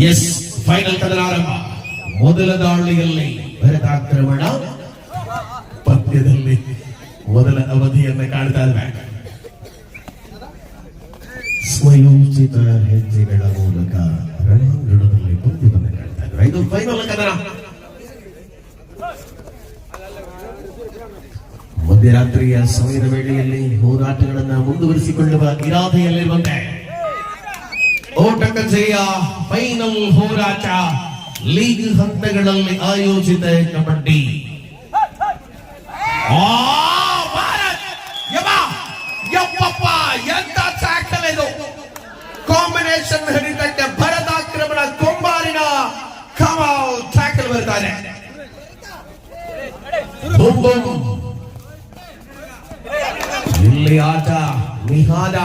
S, final ಕದನ ಆರಂಭ. ಮೊದಲ ದಾಳಿಯಲ್ಲಿ ಭರತಾಕ್ರಮಣ, ಪಂದ್ಯದಲ್ಲಿ ಮೊದಲ ಅವಧಿಯನ್ನು ಕಾಣ್ತಾ ಇದ್ದ ಸ್ವಯೋಚಿತ ಹೆಜ್ಜೆಗಳ ಮೂಲಕ ರಣಾಂಗಣದಲ್ಲಿ ಪಂದ್ಯವನ್ನು ಕಾಣ್ತಾ ಇದ್ದ. ಇದು ಫೈನಲ್ ಕದನ. ಮಧ್ಯರಾತ್ರಿಯ ಸಮಯದ ವೇಳೆಯಲ್ಲಿ ಹೋರಾಟಗಳನ್ನು ಮುಂದುವರಿಸಿಕೊಳ್ಳುವ ಇರಾದೆಯಲ್ಲಿರುವಂತೆ ಓಟಕಜೆಯ ಫೈನಲ್ ಹೋರಾಟ, ಲೀಗ್ ಹಂತಗಳಲ್ಲಿ ಆಯೋಜಿತ ಕಬಡ್ಡಿ. ಎಂತ ಟ್ಯಾಕಲ್ ಇದು! ಕಾಂಬಿನೇಷನ್ ಹಿಡಿತಕ್ಕೆ ಭರತಾಕ್ರಮಣ, ಕೊಂಬಾರಿನ ಕಮಾಲ್ ಟ್ಯಾಕಲ್ ಬರ್ತಾನೆ. ಇಲ್ಲಿ ಆಟ ನಿಹಾದ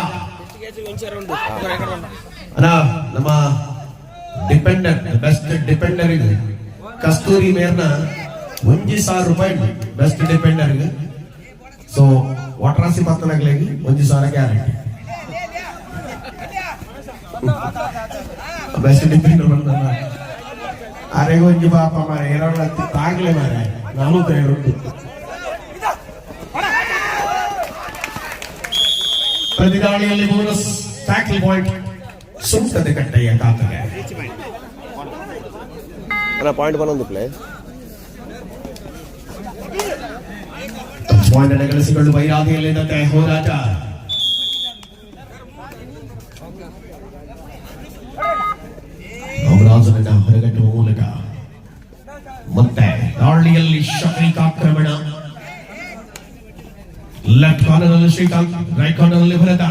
ನಮ್ಮ ಡಿಪೆಂಡರ್, ಬೆಸ್ಟ್ ಡಿಪೆಂಡರ್ ಇದು ಕಸ್ತೂರಿ ಮೇರ್ನ 1,000 ರೂಪಾಯಿ ಬೆಸ್ಟ್ ಡಿಪೆಂಡರ್. ಸೊ ವಾಟ್ರಾಸಿ ಪತ್ತನಾಗ್ಲಾಗಿ 1,000 ಗ್ಯಾರಂಟಿ. ಬೆಸ್ಟ್ ಡಿಪೆಂಡರ್ ಬಂದ ಅರೆಗೂ ಒಂಜಿ ಪಾಪ ಮಾರ ಎರಡು ತಾಗ್ಲೆ ಮಾರ 45 ಪ್ರತಿದಾಳಿಯಲ್ಲಿ ಬೋನಸ್ ಟ್ಯಾಕಲ್ ಪಾಯಿಂಟ್ ಸುಂಕದ ಕಟ್ಟೆಯ ಖಾತೆಗೆ. ಪಾಯಿಂಟ್ ಬನ್ನೊಂದು ಪ್ಲೇ ಪಾಯಿಂಟ್ ಅನ್ನು ಗಳಿಸಿಕೊಳ್ಳುವ ಇರಾದೆಯಲ್ಲಿದ್ದಂತೆ ಹೋರಾಟ. ಅವರಾಜನನ್ನ ಹೊರಗಟ್ಟುವ ಮೂಲಕ ಮತ್ತೆ ದಾಳಿಯಲ್ಲಿ ಶಫೀಕ್ ಆಕ್ರಮಣ. ಲೆಫ್ಟ್ ಕಾರ್ನರ್ ನಲ್ಲಿ ಶ್ರೀಕಾಂತ್, ರೈಟ್ ಕಾರ್ನರ್ ನಲ್ಲಿ ಭರತ.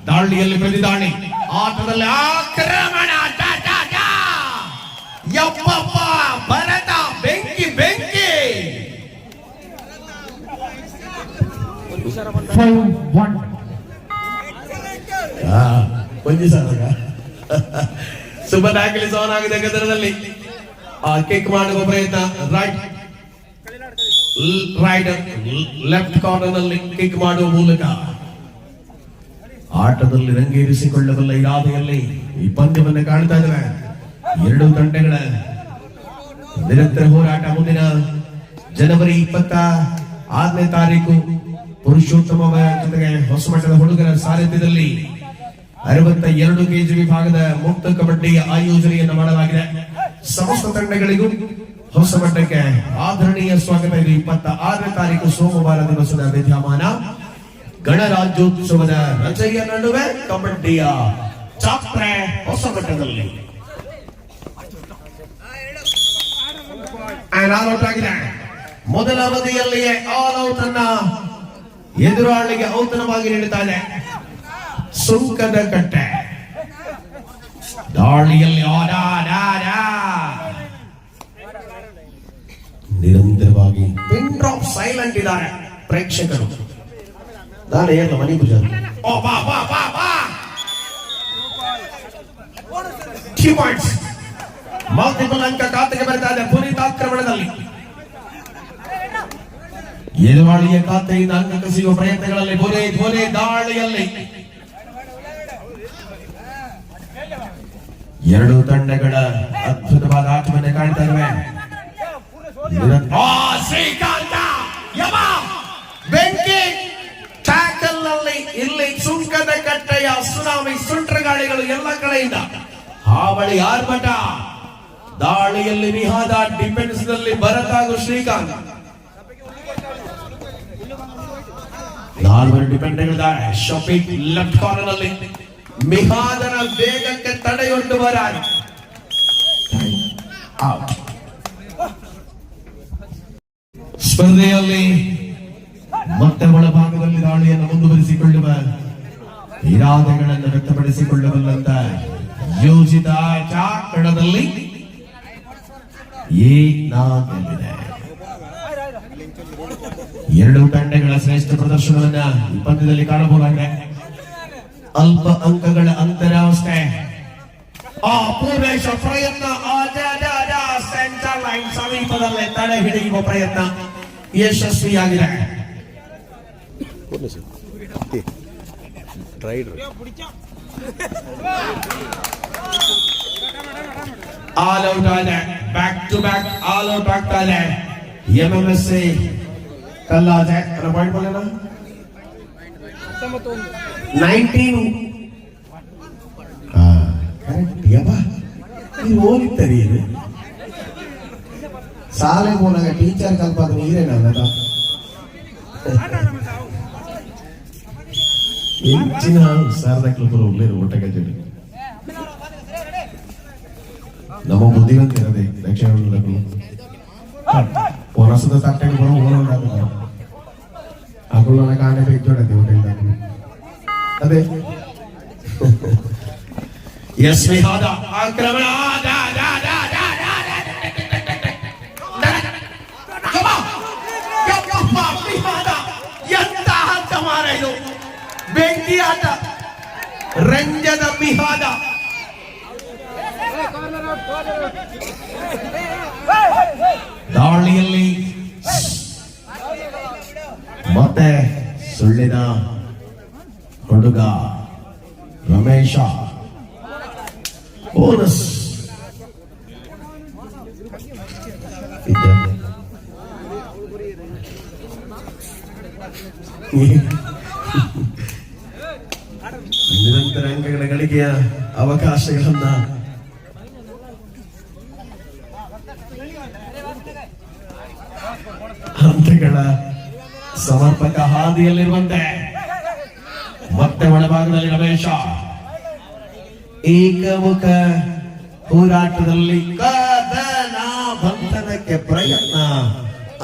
ದಾಳಿಯಲ್ಲಿ ಪ್ರತಿದಾಳಿ, ಆಟದಲ್ಲಿ ಆಕ್ರಮಣ. ಯಪ್ಪಪ್ಪ, ಭರತ ಬೆಂಕಿ ಬೆಂಕಿ. 1,000 ಶುಭ ಟ್ಯಾಕಲ್ ಆನ್ ಆಗಿದೆ ಗದರದಲ್ಲಿ. ಕಿಕ್ ಮಾಡುವ ಪ್ರಯತ್ನ, ರೈಟ್ ಲೆಫ್ಟ್ ಕಾರ್ನರ್ ನಲ್ಲಿ ಕಿಕ್ ಮಾಡುವ ಮೂಲಕ ಆಟದಲ್ಲಿ ರಂಗೇರಿಸಿಕೊಳ್ಳಬಲ್ಲ ಇರಾದೆಯಲ್ಲಿ ಈ ಪಂದ್ಯವನ್ನು ಕಾಣ್ತಾ ಇದ್ದೇವೆ. ಎರಡು ತಂಡಗಳ ನಿರಂತರ ಹೋರಾಟ. ಮುಂದಿನ ಜನವರಿ 26ನೇ ತಾರೀಕು ಪುರುಷೋತ್ತಮ ಜೊತೆಗೆ ಹೊಸಮಠದ ಹುಡುಗರ ಸಾರಥ್ಯದಲ್ಲಿ 62 ಕೆಜಿ ವಿಭಾಗದ ಮುಕ್ತ ಕಬಡ್ಡಿಯ ಆಯೋಜನೆಯನ್ನು ಮಾಡಲಾಗಿದೆ. ಸಮಸ್ತ ತಂಡಗಳಿಗೂ ಹೊಸಮಠಕ್ಕೆ ಆದರಣೀಯ ಸ್ವಾಗತ. ಇದು 26ನೇ ತಾರೀಕು ಸೋಮವಾರ ದಿವಸದ ವಿದ್ಯಮಾನ. ಗಣರಾಜ್ಯೋತ್ಸವದ ರಜೆಯ ನಡುವೆ ಕಬಡ್ಡಿಯ ಜಾತ್ರೆ ಹೊಸಮಠದಲ್ಲಿ. ಆಲ್ ಔಟ್ ಆಗಿದೆ. ಮೊದಲ ಅವಧಿಯಲ್ಲಿಯೇ ಆಲ್ ಔಟ್ ಅನ್ನ ಎದುರಾಳಿಗೆ ಔತಣವಾಗಿ ನೀಡುತ್ತಾನೆ ಸುಂಕದ ಕಟ್ಟೆ. ದಾಳಿಯಲ್ಲಿ ನಿರಂತರವಾಗಿ ಪಿನ್ ಡ್ರಾಪ್ ಸೈಲೆಂಟ್ ಇದ್ದಾರೆ ಪ್ರೇಕ್ಷಕರು. ದಾಳಿ ಎಲ್ಲ ಮನಿ ಪೂಜಾ ಮಲ್ಟಿಪಲ್ ಅಂಕ ಖಾತೆಗೆ ಬರ್ತಾ ಇದೆ. ಪುನೀತ್ ಆಕ್ರಮಣದಲ್ಲಿ ಎದುರಾಳಿಯ ಖಾತೆಯಿಂದ ಅಂಕ ಕಸಿಯುವ ಪ್ರಯತ್ನಗಳಲ್ಲಿ ಬೋರೆ ದಾಳಿಯಲ್ಲಿ ಎರಡು ತಂಡಗಳ ಅದ್ಭುತವಾದ ಆಟವನ್ನು ಕಾಣ್ತಾ ಇರುವೆ. ಬೆಂಕಿ ಟ್ಯಾಕಲ್ ನಲ್ಲಿ ಇಲ್ಲಿ ಸುಂಕದ ಕಟ್ಟೆಯ ಸುನಾಮಿ ಸುಂಟ್ರಗಾಳಿಗಳು ಎಲ್ಲ ಕಡೆಯಿಂದ ಹಾವಳಿ ಆರ್ಭಟ. ದಾಳಿಯಲ್ಲಿ ನಿಹಾದ, ಡಿಫೆನ್ಸ್ ನಲ್ಲಿ ಭರತ್ ಹಾಗೂ ಶ್ರೀಕಾಂತ್. 4 ಡಿಫೆಂಡರ್ಗಳಿದ್ದಾರೆ. ಶಫೀಕ್ ಲೆಫ್ಟ್ ಕಾರ್ನರ್ ನಲ್ಲಿ ಮಿಹಾದನ ವೇಗಕ್ಕೆ ತಡೆಯೊಡ್ಡುವರ ಸ್ಪರ್ಧೆಯಲ್ಲಿ ಮತ್ತೆ ಒಳಭಾಗದಲ್ಲಿ ದಾಳಿಯನ್ನು ಮುಂದುವರಿಸಿಕೊಳ್ಳುವ ಇರಾದೆಗಳನ್ನು ವ್ಯಕ್ತಪಡಿಸಿಕೊಳ್ಳಬಲ್ಲಂತ ಯೋಜಿತ ಕಣದಲ್ಲಿ ಏನಾಗಲಿದೆ. ಎರಡು ತಂಡಗಳ ಶ್ರೇಷ್ಠ ಪ್ರದರ್ಶನವನ್ನ ಈ ಪಂದ್ಯದಲ್ಲಿ ಕಾಣಬಹುದಾಗಿದೆ. ಅಲ್ಪ ಅಂಕಗಳ ಅಂತರ ಅಷ್ಟೇ. ಪೂರ್ವೇಶ ಪ್ರಯತ್ನ, ಸೆಂಟರ್ ಲೈನ್ ಸಮೀಪದಲ್ಲೇ ತಡೆ ಹಿಡಿಯುವ ಪ್ರಯತ್ನ ಯಶಸ್ವಿಯಾಗಿದೆ. ಆಲ್ ಔಟ್ ಆಗಿದೆ, back to back all out ಆಗ್ತಾ ಇದೆ. MMSA ಕಲ್ಲಾಜೆ ಪಾಯಿಂಟ್ ಬರೋಣ 19 ಕರೆಕ್ಟ್ ಯಬ್ಬಾ ನೀವು ಹೋಗಿರ್ತಾರೆ ಇದು ಸಾಲೆ ಹೋದಾಗ ಟೀಚರ್ ಕಲ್ಪಾದ ನೀರೇನಲ್ಲ ಹೆಚ್ಚಿನ ಶಾರದಾ ಕಲ್ಪರು ಒಳ್ಳೆಯರು ಊಟಕ್ಕೆ ಜಡಿ ನಮ್ಮ ಬುದ್ಧಿವಂತ ಇರದೆ ದಕ್ಷಿಣ ಹೊರಸದ ತಟ್ಟೆಗೆ ಬರೋ ಹೋರಾಟ ಅಗುಲನ ಕಾಣೆ ಬೇಕಡೆ ಊಟ ಅದೇ ಎಸ್ ವಿಹಾದ ಆಕ್ರಮಣ ಎಂತ ಹಂತ ಮಾರ ಇದು ಬೆಂಕಿ ಆಟ ರಂಜದ ಮಿಹಾದ ದಾಳಿಯಲ್ಲಿ ಮತ್ತೆ ಸುಳ್ಳಿನ ಹುಡುಗ ರಮೇಶ ಬೋನಸ್ ನಿರಂತರ ಅಂಕಗಳ ಗಳಿಕೆಯ ಅವಕಾಶಗಳನ್ನ ಹಂತಗಳ ಸಮರ್ಪಕ ಹಾದಿಯಲ್ಲಿರುವಂತೆ ಮತ್ತೆ ಒಳಭಾಗದಲ್ಲಿ ರಮೇಶ ಏಕಮುಖ ಹೋರಾಟದಲ್ಲಿ ಕದನ ಬಂಧನಕ್ಕೆ ಪ್ರಯತ್ನ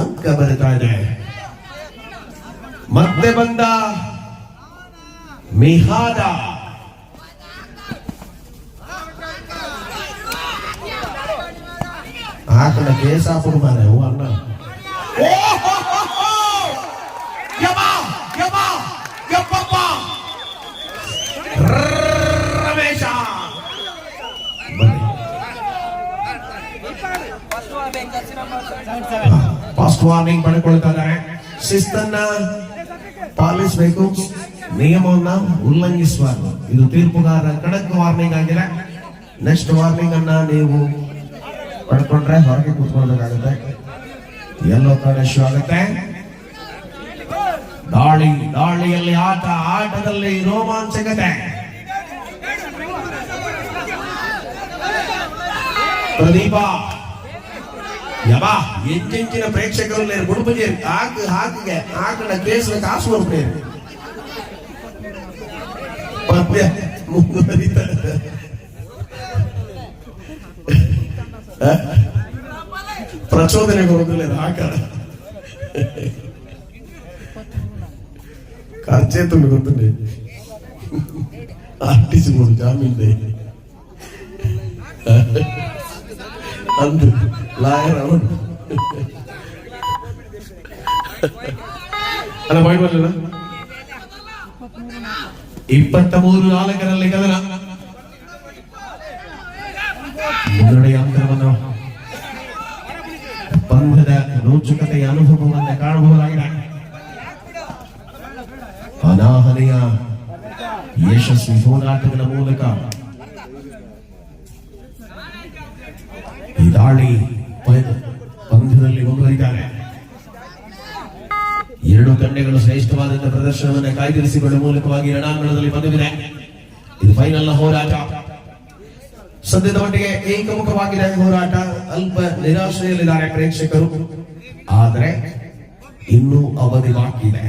ಅಂಕ ಬರುತ್ತಾ ಇದೆ. ಮತ್ತೆ ಬಂದ ಮಿಹಾದ ಆಕಳ ಕೇಸಾಪುರ ಮಾರ ಹೂ ಅಣ್ಣ ರಮೇಶ ಫಾಸ್ಟ್ ವಾರ್ನಿಂಗ್ ಪಡೆದುಕೊಳ್ತಾ ಇದ್ದಾರೆ. ಶಿಸ್ತನ್ನ ಪಾಲಿಸಬೇಕು, ನಿಯಮವನ್ನ ಉಲ್ಲಂಘಿಸಬಾರದು. ಇದು ತೀರ್ಪುಗಾರರ ಖಡಕ್ ವಾರ್ನಿಂಗ್ ಆಗಿದೆ. ನೆಕ್ಸ್ಟ್ ವಾರ್ನಿಂಗ್ ಅನ್ನ ನೀವು ಪಡ್ಕೊಂಡ್ರೆ ಹೊರಗೆ ಕೂತ್ಕೊಳ್ಬೇಕಾಗುತ್ತೆ. ಎಲ್ಲೋ ಕಾರ್ಡ್ ಇಶ್ಯೂ ಆಗುತ್ತೆ. ದಾಳಿಯಲ್ಲಿ ಆಟದಲ್ಲಿ ರೋಮಾಂಚಕತೆ. ಪ್ರದೀಪ ಯಬಾ ಹೆಚ್ಚಿನ ಪ್ರೇಕ್ಷಕರು ಗುಡುಪಜಿ ಹಾಕಿಗೆ ಆಕಳ ಕೇಸ್ ಕಾಸು ಬರ್ಬೇಕು. ಪದ್ಯ ಮುಂದುವರಿತ ಪ್ರಚೋದನೆ ಬರುವುದಿಲ್ಲ ಆಕಳ ಖರ್ಚೆ ತುಂಬ ಗೊತ್ತುಂಟೆ ಆರ್ಟಿಸಿಬೋದು ಜಾಮೀನ್ ಅಂದು ಲಾಯರ್ ಅವನು ಅಲ್ಲ ಮಾಡಿ ಬರಲಿಲ್ಲ. 23-4 ಕದನ ಮುನ್ನಡೆಯ ಅಂತರವನ್ನು ಪಂದ್ಯದ ರೋಚಕತೆಯ ಅನುಭವವನ್ನು ಕಾಣಬಹುದಾಗಿದೆ. ಅನಾಹನೆಯ ಯಶಸ್ವಿ ಹೋರಾಟಗಳ ಮೂಲಕ ಈ ದಾಳಿ ಪಂದ್ಯದಲ್ಲಿ ಮುಂದುವರಿದ್ದಾರೆ. ಎರಡು ತಂಡಗಳು ಶ್ರೇಷ್ಠವಾದಂತಹ ಪ್ರದರ್ಶನವನ್ನು ಕಾಯ್ದಿರಿಸಿಕೊಳ್ಳುವ ಮೂಲಕವಾಗಿ ರಣಾಂಗಣದಲ್ಲಿ ಬಂದಿದೆ. ಇದು ಫೈನಲ್ ಹೋರಾಟ. ಸದ್ಯದ ಮಟ್ಟಿಗೆ ಏಕಮುಖವಾಗಿದೆ ಹೋರಾಟ. ಅಲ್ಪ ನಿರಾಶೆಯಲ್ಲಿದ್ದಾರೆ ಪ್ರೇಕ್ಷಕರು, ಆದರೆ ಇನ್ನೂ ಅವಧಿ ಬಾಕಿ ಇದೆ.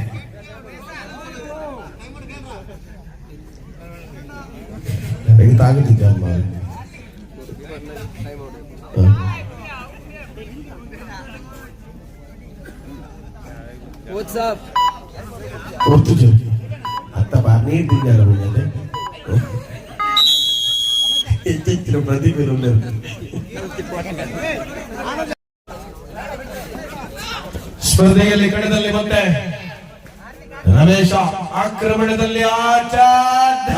ತಾಗುತ್ತಿದ್ದೆ ಅಮ್ಮ ಅತ್ತ ಬಾರ್ನೇ ಇಟ್ಟಿದ್ದಾರೆ ಹೆಚ್ಚೆಚ್ಚಿನ ಪ್ರತಿಭೆ ಸ್ಪರ್ಧೆಯಲ್ಲಿ ಕಣದಲ್ಲಿ ಮತ್ತೆ ರಮೇಶ ಆಕ್ರಮಣದಲ್ಲಿ ಆಚಾರ್ಯ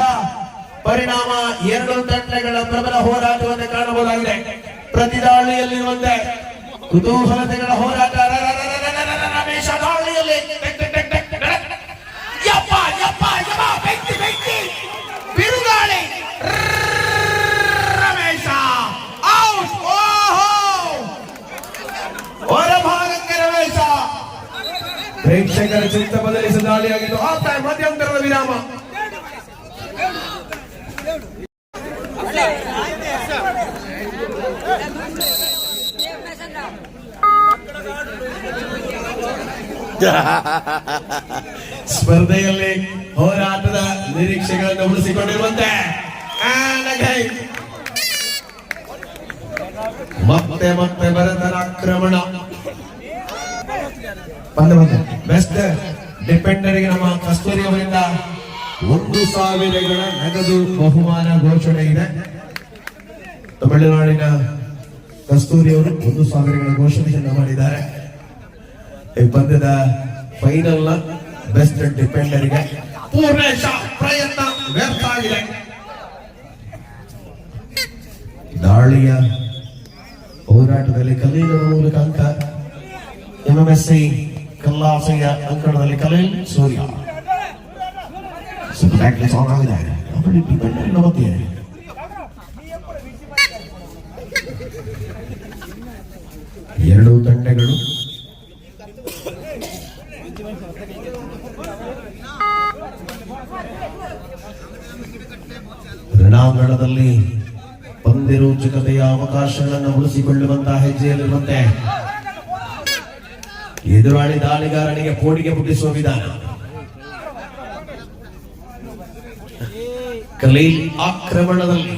ಪರಿಣಾಮ ಎರಡು ತಂಡಗಳ ಪ್ರಬಲ ಹೋರಾಟವನ್ನು ಕಾಣಬಹುದಾಗಿದೆ. ಪ್ರತಿ ದಾಳಿಯಲ್ಲಿರುವಂತೆ ಕುತೂಹಲತೆಗಳ ಹೋರಾಟ. ರಮೇಶ ದಾಳಿಯಲ್ಲಿ ಬಿರುಗಾಳಿ ಪ್ರೇಕ್ಷಕರ ಚಿತ್ತ ಬದಲಿಸಿದ ದಾಳಿಯಾಗಿದ್ದು ಆಫ್ ಟೈಮ್ ಮಧ್ಯಂತರದ ವಿರಾಮ. ಸ್ಪರ್ಧೆಯಲ್ಲಿ ಹೋರಾಟದ ನಿರೀಕ್ಷೆಗಳನ್ನು ಉಳಿಸಿಕೊಂಡಿರುವಂತೆ ಮತ್ತೆ ಮತ್ತೆ ಭರತನ ಆಕ್ರಮಣ. ಬೆಸ್ಟ್ ಡಿಪೆಂಡರ್ಗೆ ನಮ್ಮ ಕಸ್ತೂರಿ ಅವರಿಂದ 1,000 ನಗದು ಬಹುಮಾನ ಘೋಷಣೆ ಇದೆ. ತಮಿಳುನಾಡಿನ ಕಸ್ತೂರಿ ಅವರು 1,000 ಘೋಷಣೆಯನ್ನು ಮಾಡಿದ್ದಾರೆ. ಈ ಪಂದ್ಯದ ಫೈನಲ್ ನ ಬೆಸ್ಟ್ ಡಿಪೆಂಡರ್ಗೆ ಪೂರ್ಣೇಶ ಪ್ರಯತ್ನ ವ್ಯರ್ಥ ಆಗಿದೆ. ದಾಳಿಯ ಹೋರಾಟದಲ್ಲಿ ಕಲೀಲರ ಮೂಲಕ ಅಂಕ. MMSC ಕಲ್ಲಾಸೆಯ ಅಂಕಣದಲ್ಲಿ ಕಲೀಲ್ ಸೂರ್ಯ ಡಿಪೆಂಡರ್ ಮತ್ತೆ ಎರಡೂ ತಂಡಗಳು ರಣಾಂಗಣದಲ್ಲಿ ಪಂದ್ಯರೋಚಕತೆಯ ಅವಕಾಶಗಳನ್ನು ಉಳಿಸಿಕೊಳ್ಳುವಂತಹ ಹೆಜ್ಜೆಯಲ್ಲಿರುವಂತೆ ಎದುರಾಳಿ ದಾಳಿಗಾರನಿಗೆ ಪೋಡಿಗೆ ಮುಟ್ಟಿಸುವ ವಿಧಾನ. ಕಲೀಲ್ ಆಕ್ರಮಣದಲ್ಲಿ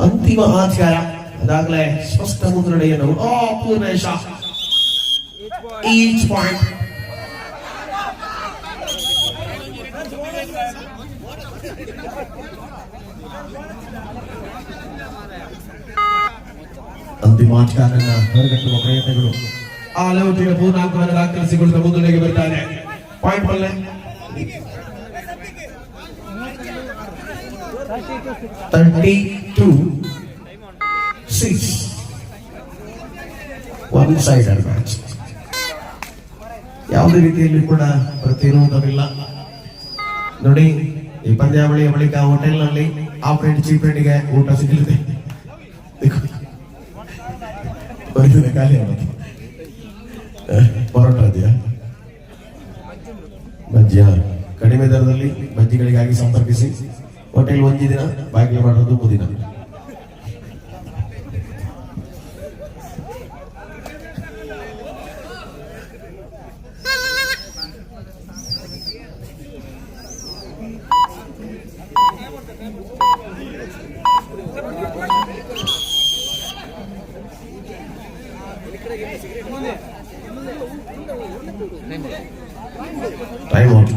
ಅಂತಿಮ ಆಚಾರ ಅದಾಗಲೇ ಸ್ಪಷ್ಟ ಮುದ್ರಣೆಯನ್ನು ಪೂರ್ಣೇಶ ಈಚ್ ಪಾಯಿಂಟ್. ಅಂತಿಮ ಆಟಗಾರನ ಹೊರಗಟ್ಟುವ ಪ್ರಯತ್ನಗಳು. ಆ ಲೇಔಟಿನ ಪೂರ್ಣಾಂಕವನ್ನು ದಾಖಲಿಸಿಕೊಳ್ಳುವ ಮುನ್ನಡೆಗೆ ಬರ್ತಾರೆ. ಪಾಯಿಂಟ್ ಬಲ್ಲೆ 32-6 ಒನ್ ಸೈಡೆಡ್ ಮ್ಯಾಚ್. ಯಾವುದೇ ರೀತಿಯಲ್ಲಿ ಕೂಡ ಪ್ರತಿರೋಧವಿಲ್ಲ. ನೋಡಿ, ಈ ಪಂದ್ಯಾವಳಿಯ ಬಳಿಕ ಹೋಟೆಲ್ನಲ್ಲಿ ಆಫ್ ರೇಟ್ ಚೀಪ್ ರೇಟ್ಗೆ ಊಟ ಸಿಗಲಿದೆ. ಖಾಲಿ ಆಗುತ್ತೆ. ಪರೋಟ ಇದೆಯಾ? ಬಜ್ಜಿಯ ಕಡಿಮೆ ದರದಲ್ಲಿ ಬಜ್ಜಿಗಳಿಗಾಗಿ ಸಂಪರ್ಕಿಸಿ. ಹೋಟೆಲ್ ಒಂಜಿ ದಿನ, ಬಾಗಿಲು ಮಾಡೋದು ಮುದಿನ. Time out.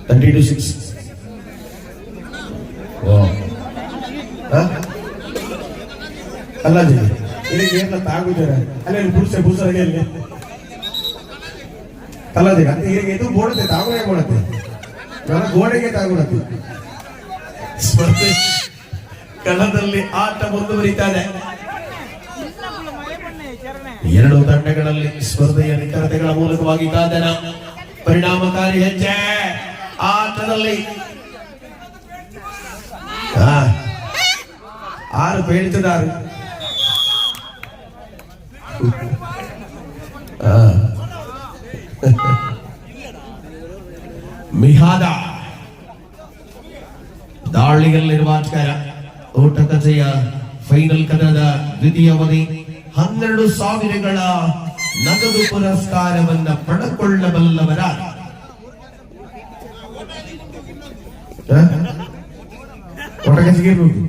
32-6. ಅಲ್ಲ ಏನ ತಾಗುದಾರ ಅಲ್ಲೇ ಪುರುಷರಿಗೆ ಅಲ್ಲಿ ಅಲ್ಲದೆ ಅಂತ ಇದು ಬೋಡತ್ತೆ ತಾಗುನೇ ಬೋಡತ್ತೆ ನನ್ನ ಗೋಡೆಗೆ ತಾಗುಡತ್ತೆ. ಸ್ಪರ್ಧೆ ಕಣದಲ್ಲಿ ಆಟ ಮುಂದುವರಿತಾರೆ. ಎರಡು ತಂಡಗಳಲ್ಲಿ ಸ್ಪರ್ಧೆಯ ನಿಖರತೆಗಳ ಮೂಲಕವಾಗಿ ಕಾದನ ಪರಿಣಾಮಕಾರಿ ಹೆಜ್ಜೆ ಆಟದಲ್ಲಿ 6 ಪೇಳಿಸಿದಾರು. ಮಿಹಾದ ದಾಳಿಯಲ್ಲಿರುವ ಆಟಗಾರ. ಓಟಕಥೆಯ ಫೈನಲ್ ಕದನದ ದ್ವಿತೀಯ ಅವಧಿ 12,000 ನಗದು ಪುರಸ್ಕಾರವನ್ನ ಪಡೆದುಕೊಳ್ಳಬಲ್ಲವರ ಒಟಕಸಿಗಿರ್ಬೇಕು.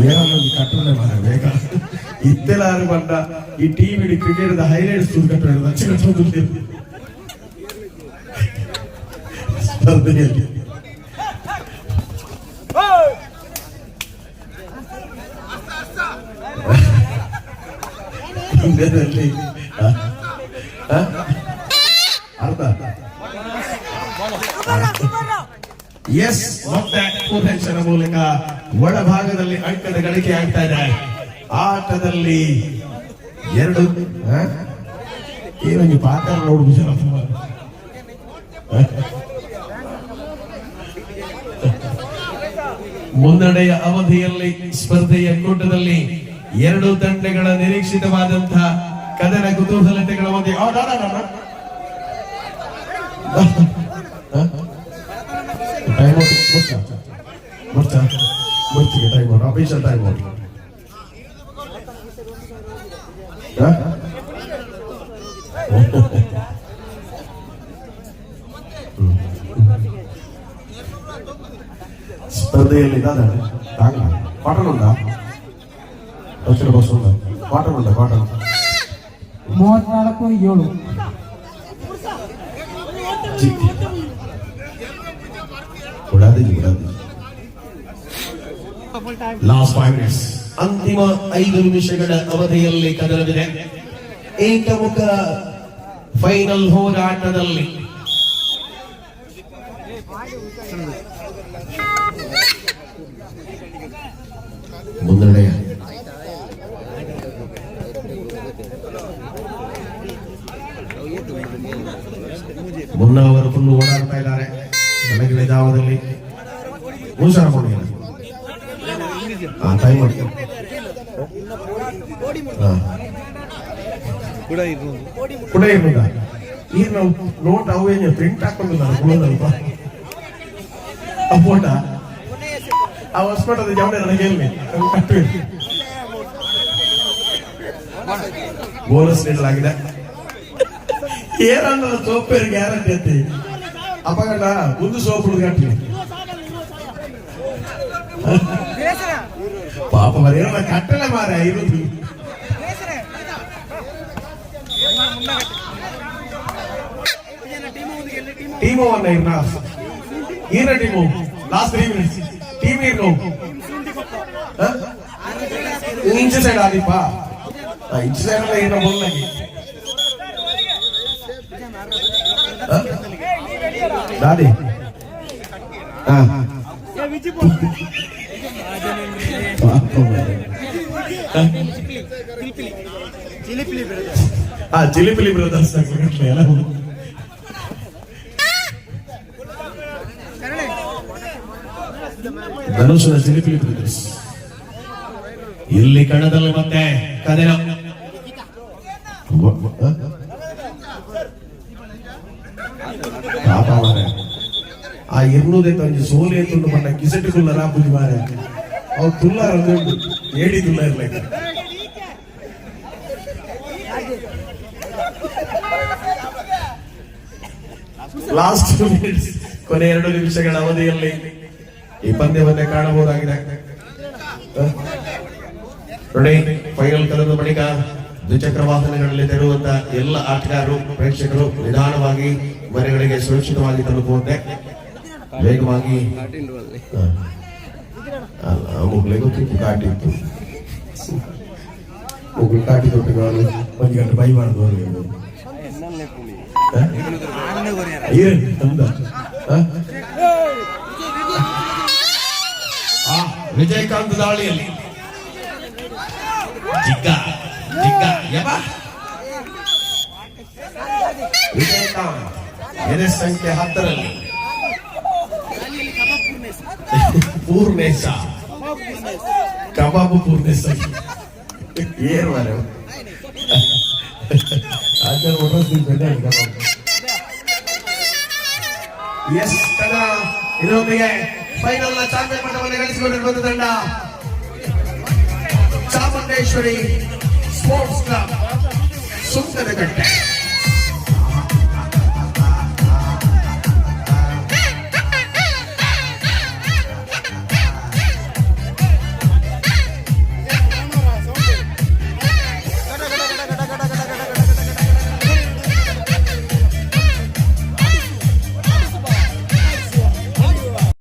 ಏನನ್ನೊಂದು ಕಟ್ಟಣೆ ಮಾಡ ಬೇಗ ಇತ್ತೆಲ್ಲಾರು ಬಂದ ಈ ಟಿವಿ ಕ್ರಿಕೆಟ್ ಹೈಲೈಟ್ಸ್ ಕಟ್ಟಡ ಸ್ಪರ್ಧೆಯಲ್ಲಿ ಅರ್ಥ ಎಸ್ ಮತ್ತೆ ಪೊಟೆನ್ಷಿಯಲ್ ಮೂಲಕ ಒಳಭಾಗದಲ್ಲಿ ಅಂಕದ ಗಳಿಕೆ ಆಗ್ತಾ ಇದೆ. ಆಟದಲ್ಲಿ 2 ಏನೊಂದು ಪಾತ್ರ ನೋಡುವುದು ಮುನ್ನಡೆಯ ಅವಧಿಯಲ್ಲಿ ಸ್ಪರ್ಧೆಯ ಕೂಟದಲ್ಲಿ ಎರಡು ತಂಡಗಳ ನಿರೀಕ್ಷಿತವಾದಂತಹ ಕದನ ಕುತೂಹಲತೆಗಳ ಮಧ್ಯೆ time out official time out. స్పర్ధಯಲ್ಲಿ కాటన్ ఉందా వచ్చిన బస్సు ఉందా కాటన్ ఉందా కాటన్ 34-7 ಲಾಸ್ಟ್ 5 ಮಿನಿಟ್ಸ್ ಅಂತಿಮ 5 ನಿಮಿಷಗಳ ಅವಧಿಯಲ್ಲಿ ಕದನವಿದೆ. ಏಕಮುಖ ಫೈನಲ್ ಹೋರಾಟದಲ್ಲಿ ಮುನ್ನಡೆಯ ಮುನ್ನ ಅವರು ಫುಲ್ ಓಡಾಡ್ತಾ ಇದ್ದಾರೆ ಬೆಳಗಿನ ಜಾವದಲ್ಲಿ. ಹುಷಾರ ಮಾಡಿ ಟೈಮ್ ಮಾಡಿ ಕೂಡ ಇರ್ಬೋದ ಈಗ ನಾವು ನೋಟ್ ಅವೇನು ಪ್ರಿಂಟ್ ಹಾಕೊಂಡಿಲ್ಲ ಕುಳದಲ್ಪ ಆ ಫೋಟ ಆ ಹೊಸ್ಪಟದ ಜವಡೆ ನನಗೆ ಹೇಳಿ ಕಟ್ಟು ಬೋನಸ್ ನೀಡಲಾಗಿದೆ. ಏನನ್ನ ಸೋಪೇರು ಗ್ಯಾರಂಟಿ ಐತಿ ಅಪಗಂಡ ಮುಂದೆ ಸೋಪ್ ಹುಡುಗಾಟ್ಲಿ ಪಾಪ ಮರ ಕಟ್ಟಲೆ ಮಾರ ಇರುದು ಟೀಮು ಅನ್ನ ಈರ್ನ ಟೀಮು ಲಾಸ್ಟ್ 3 ಮಿನಿಟ್ಸ್ ಟೀಮ್ ಏನು ಇಂಚು ಸೈಡ್ ಆದಿಪ್ಪ ಇಂಚು ಸೈಡ್ ಅಲ್ಲ ಏನೋ ಬೋಲ್ನಾಗಿ ದಾದಿ ಚಿಲಿಪಿಲಿ ಬ್ರದರ್ಸ್ ಎಲ್ಲ ಧನುಷನ ಚಿಲಿಪಿಲಿ ಬ್ರದರ್ಸ್ ಇಲ್ಲಿ ಕಣದಲ್ಲಿ ಮತ್ತೆ ಕದನ. ಆ ಇರ್ನೂದೇ ತಂಜಿ ಸೋಲೆ ತುಂಡು ಮಣ್ಣ ಕಿಸೆಟ್ ಕುಲ್ಲರ ಬುದ್ಧಿ ಮಾರ ಅವ್ ತುಲ್ಲಾರ ಏಡಿ ತುಲ್ಲ ಇರ್ಲಿಕ್ಕೆ ಲಾಸ್ಟ್ 2 ಮಿನಿಟ್ಸ್ ಕೊನೆ 2 ನಿಮಿಷಗಳ ಅವಧಿಯಲ್ಲಿ ಈ ಪಂದ್ಯವನ್ನೇ ಕಾಣಬಹುದಾಗಿದೆ. ನೋಡಿ ಫೈನಲ್ ಕದನದ ಬಳಿಕ ದ್ವಿಚಕ್ರ ವಾಹನಗಳಲ್ಲಿ ತೆರಳುವಂತ ಎಲ್ಲ ಆಟಗಾರರು ಪ್ರೇಕ್ಷಕರು ನಿಧಾನವಾಗಿ ಮನೆಗಳಿಗೆ ಸುರಕ್ಷಿತವಾಗಿ ತಲುಪುವಂತೆ ವೇಗವಾಗಿ ಮುಗ್ಲೆ ಗೊತ್ತಿತ್ತು ಕಾಟಿ ಇತ್ತು ಮುಗ್ಲು ಕಾಟಿ ತೊಟ್ಟುಗಳು 1 ಗಂಟೆ ಬೈಬಾರ್ದು ವಿಜಯಕಾಂತ್ ದಾಳಿಯಲ್ಲಿ ಜಿಗ್ಗ ವಿಜಯಕಾಂತ್ ಎದೆ ಸಂಖ್ಯೆ 10ರಲ್ಲಿ ಪೂರ್ಣೇಶ ಕಬಾಬು ಪೂರ್ಣೇಶ ಏನ್ ಮಾರ ಎಸ್ ಕನ್ನಡ ಇದರೊಂದಿಗೆ ಫೈನಲ್ ನ ಚಾಂಪಿಯನ್ ಪಟ್ಟವನ್ನು ಗಳಿಸಿಕೊಂಡಿರುವ ತಂಡ ಚಾಮುಂಡೇಶ್ವರಿ ಸ್ಪೋರ್ಟ್ಸ್ ಕ್ಲಬ್ ಸುಂಕದಕಟ್ಟೆ.